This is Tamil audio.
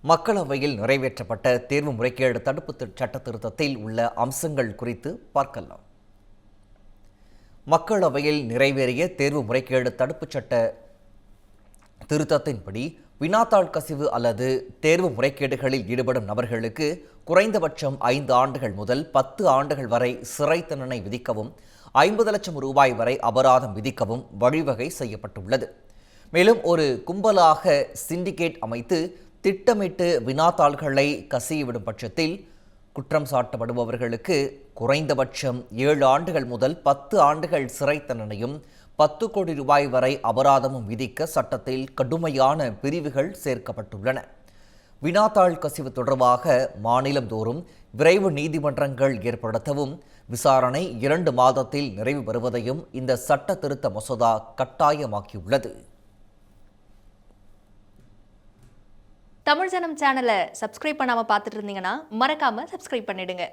மக்களவையில் நிறைவேற்றப்பட்ட தேர்வு முறைகேடு தடுப்பு சட்ட திருத்தத்தில் உள்ள அம்சங்கள் குறித்து பார்க்கலாம். மக்களவையில் நிறைவேறிய தேர்வு முறைகேடு தடுப்புச் சட்ட திருத்தத்தின்படி வினாத்தாள் கசிவு அல்லது தேர்வு முறைகேடுகளில் ஈடுபடும் நபர்களுக்கு குறைந்தபட்சம் 5 ஆண்டுகள் முதல் 10 ஆண்டுகள் வரை சிறை தண்டனை விதிக்கவும் 50 லட்சம் ரூபாய் வரை அபராதம் விதிக்கவும் வழிவகை செய்யப்பட்டுள்ளது. மேலும் ஒரு கும்பலாக சிண்டிகேட் அமைத்து திட்டமிட்டு வினாத்தாள்களை கசியவிடும் பட்சத்தில் குற்றம் சாட்டப்படுபவர்களுக்கு குறைந்தபட்சம் 7 ஆண்டுகள் முதல் 10 ஆண்டுகள் சிறை தண்டனையும் 10 கோடி ரூபாய் வரை அபராதமும் விதிக்க சட்டத்தில் கடுமையான பிரிவுகள் சேர்க்கப்பட்டுள்ளன. வினாத்தாள் கசிவு தொடர்பாக மாநிலந்தோறும் விரைவு நீதிமன்றங்கள் ஏற்படுத்தவும் விசாரணை 2 மாதத்தில் நிறைவு பெறுவதையும் இந்த சட்ட திருத்த மசோதா கட்டாயமாக்கியுள்ளது. தமிழ் ஜனம் சேனலை சப்ஸ்கிரைப் பண்ணாமல் பார்த்துட்டு இருந்தீங்கன்னா மறக்காமல் சப்ஸ்கிரைப் பண்ணிடுங்க.